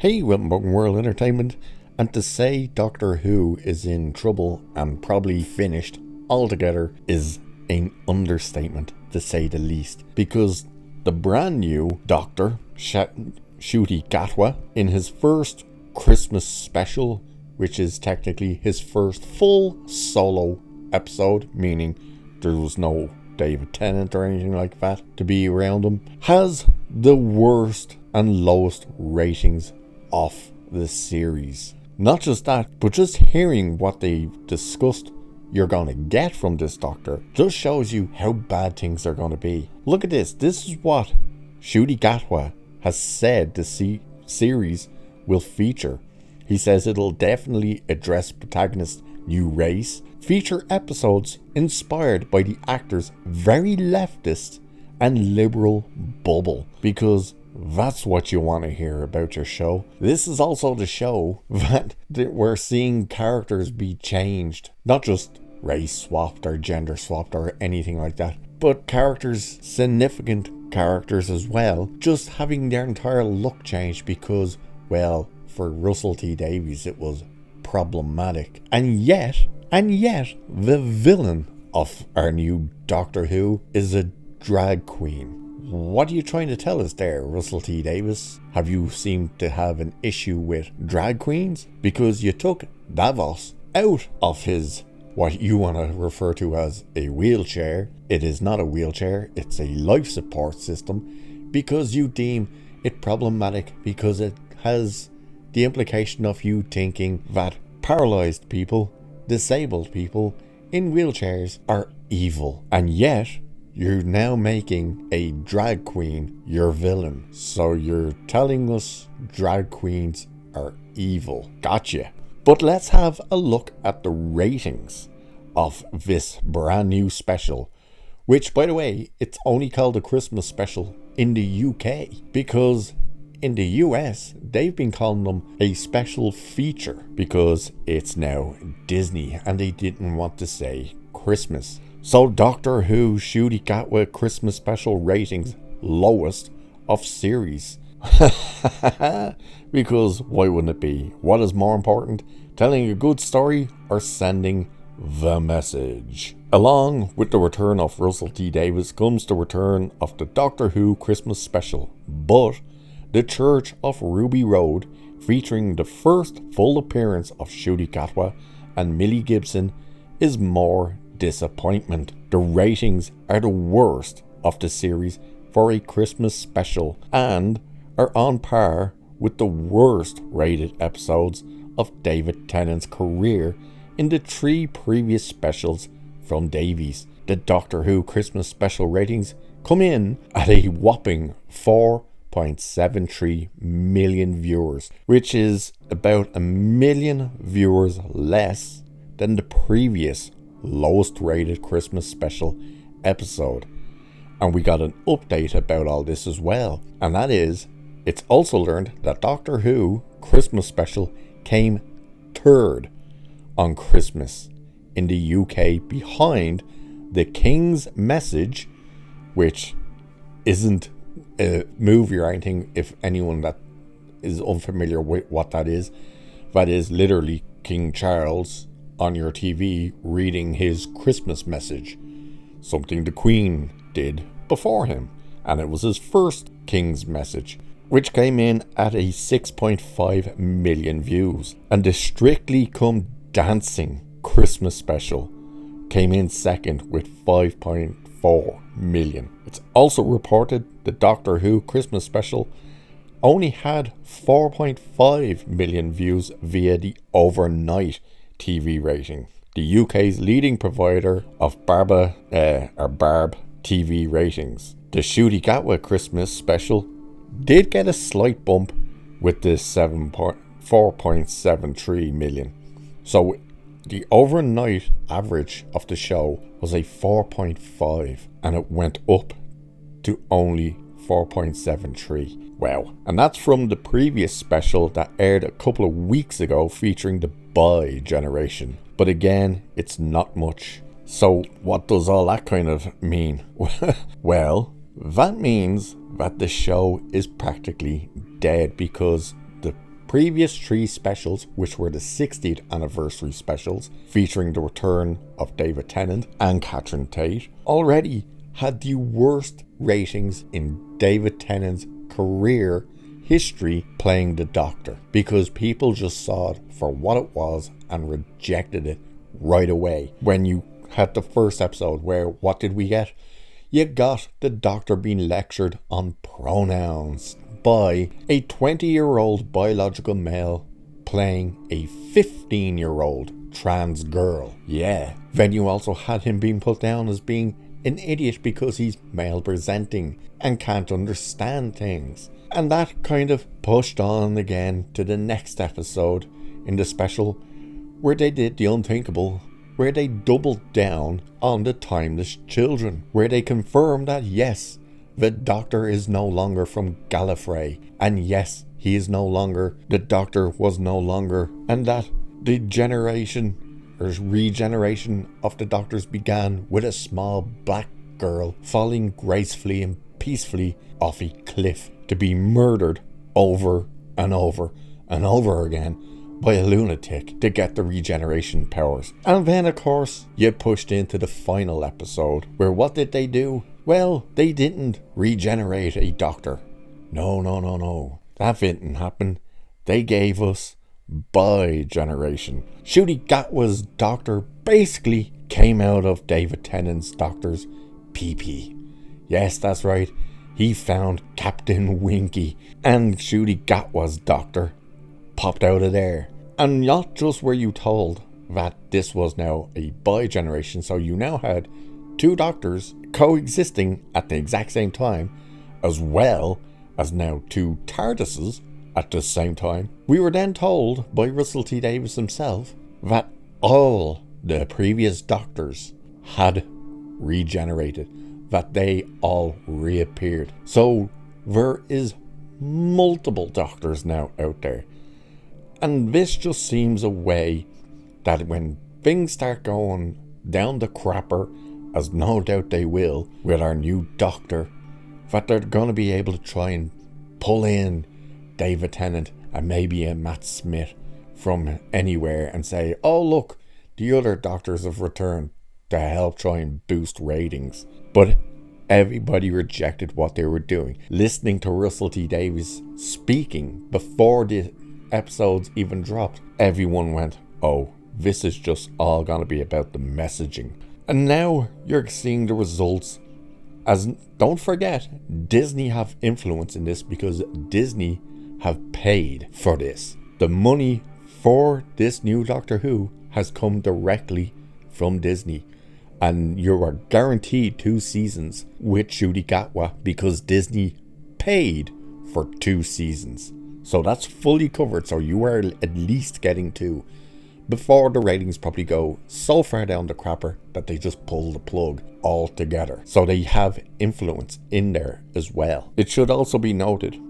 Hey, welcome back to World Entertainment. And to say Doctor Who is in trouble and probably finished altogether is an understatement, to say the least. Because the brand new Doctor, Ncuti Gatwa, in his first Christmas special, which is technically his first full solo episode, meaning there was no David Tennant or anything like that to be around him, has the worst and lowest ratings of the series. Not just that, but just hearing what they discussed you're gonna get from this Doctor just shows you how bad things are gonna be. Look at this. This is what Ncuti Gatwa has said the series will feature. He says it'll definitely address protagonist's new race, feature episodes inspired by the actor's very leftist and liberal bubble, because that's what you want to hear about your show. This is also the show that we're seeing characters be changed, not just race swapped or gender swapped or anything like that, but characters, significant characters as well, just having their entire look changed because, well, for Russell T Davies it was problematic. And yet the villain of our new Doctor Who is a drag queen. What are you trying to tell us there, Russell T Davies? Have you seemed to have an issue with drag queens? Because you took Davies out of his, what you want to refer to as a wheelchair. It is not a wheelchair, it's a life support system, because you deem it problematic because it has the implication of you thinking that paralyzed people, disabled people in wheelchairs are evil. And yet you're now making a drag queen your villain. So you're telling us drag queens are evil. Gotcha. But let's have a look at the ratings of this brand new special, which, by the way, it's only called a Christmas special in the UK, because in the US they've been calling them a special feature because it's now Disney and they didn't want to say Christmas. So Doctor Who Ncuti Gatwa Christmas special ratings lowest of series. Because why wouldn't it be? What is more important, telling a good story or sending the message? Along with the return of Russell T Davies comes the return of the Doctor Who Christmas special, but The Church of Ruby Road, featuring the first full appearance of Ncuti Gatwa and Millie Gibson, is more disappointment. The ratings are the worst of the series for a Christmas special and are on par with the worst rated episodes of David Tennant's career in the 3 previous specials from Davies. The Doctor Who Christmas special ratings come in at a whopping 4.73 million viewers, which is about 1 million viewers less than the previous lowest rated Christmas special episode. And we got an update about all this as well, and that is, it's also learned that Doctor Who Christmas special came 3rd on Christmas in the UK, behind The King's Message, which isn't a movie or anything. If anyone that is unfamiliar with what that is literally King Charles on your TV reading his Christmas message, something the Queen did before him, and it was his first King's Message, which came in at a 6.5 million views. And the Strictly Come Dancing Christmas special came in second with 5.4 million. It's also reported the Doctor Who Christmas special only had 4.5 million views via the overnight TV rating. The UK's leading provider of Barb TV ratings. The Ncuti Gatwa Christmas special did get a slight bump with the 4.73 million. So the overnight average of the show was a 4.5 and it went up to only 4.73. Wow. And that's from the previous special that aired a couple of weeks ago featuring the Bi generation. But again, it's not much. So what does all that kind of mean? Well, that means that the show is practically dead, because the previous 3 specials, which were the 60th anniversary specials, featuring the return of David Tennant and Catherine Tate, already had the worst ratings in David Tennant's career history playing the Doctor, because people just saw it for what it was and rejected it right away. When you had the first episode where, what did we get? You got the Doctor being lectured on pronouns by a 20-year-old biological male playing a 15-year-old trans girl. Yeah. Then you also had him being put down as being an idiot because he's male presenting and can't understand things. And that kind of pushed on again to the next episode in the special, where they did the unthinkable, where they doubled down on the timeless children, where they confirmed that yes, the Doctor is no longer from Gallifrey, and yes, he is no longer, the Doctor was no longer, and that the generation or regeneration of the Doctors began with a small black girl falling gracefully and peacefully off a cliff to be murdered over and over and over again by a lunatic to get the regeneration powers. And then of course you pushed into the final episode, where what did they do? Well, they didn't regenerate a Doctor. No. That didn't happen. They gave us bi-generation. Ncuti Gatwa's Doctor basically came out of David Tennant's Doctor's pee-pee. Yes, that's right. He found Captain Winky, and Ncuti Gatwa's Doctor popped out of there. And not just were you told that this was now a bi-generation, so you now had 2 Doctors coexisting at the exact same time, as well as now 2 TARDISes at the same time. We were then told by Russell T Davies himself that all the previous Doctors had regenerated, that they all reappeared. So there is multiple Doctors now out there. And this just seems a way that when things start going down the crapper, as no doubt they will with our new Doctor, that they're going to be able to try and pull in David Tennant and maybe a Matt Smith from anywhere and say, oh look, the other Doctors have returned to help try and boost ratings. But everybody rejected what they were doing. Listening to Russell T Davies speaking before the episodes even dropped, everyone went, oh, this is just all gonna be about the messaging. And now you're seeing the results, as don't forget, Disney have influence in this, because Disney have paid for this. The money for this new Doctor Who has come directly from Disney, and you are guaranteed 2 seasons with Ncuti Gatwa because Disney paid for 2 seasons. So that's fully covered, so you are at least getting 2 before the ratings probably go so far down the crapper that they just pull the plug altogether. So they have influence in there as well. It should also be noted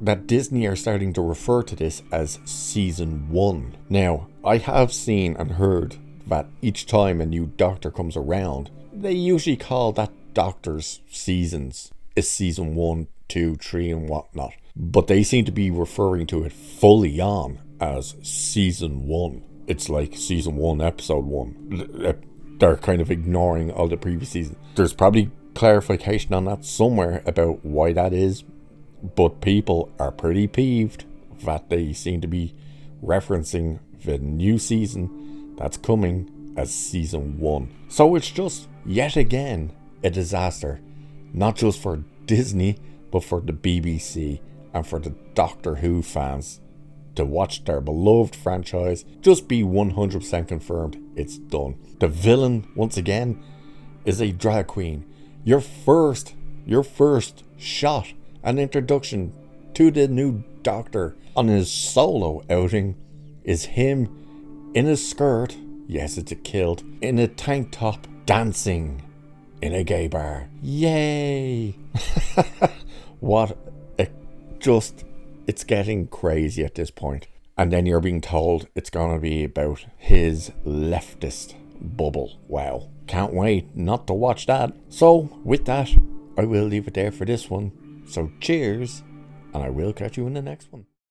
that Disney are starting to refer to this as Season 1. Now, I have seen and heard that each time a new Doctor comes around, they usually call that Doctor's seasons is Season 1, 2, 3 and whatnot. But they seem to be referring to it fully on as Season 1. It's like Season 1, Episode 1. They're kind of ignoring all the previous seasons. There's probably clarification on that somewhere about why that is, but people are pretty peeved that they seem to be referencing the new season that's coming as Season 1. So it's just yet again a disaster, not just for Disney, but for the BBC and for the Doctor Who fans to watch their beloved franchise just be 100% confirmed it's done. The villain, once again, is a drag queen. Your first shot and introduction to the new Doctor on his solo outing is him in a skirt, yes it's a kilt, in a tank top, dancing in a gay bar. Yay! What a it's getting crazy at this point. And then you're being told it's going to be about his leftist bubble. Wow. Can't wait not to watch that. So with that, I will leave it there for this one. So cheers, and I will catch you in the next one.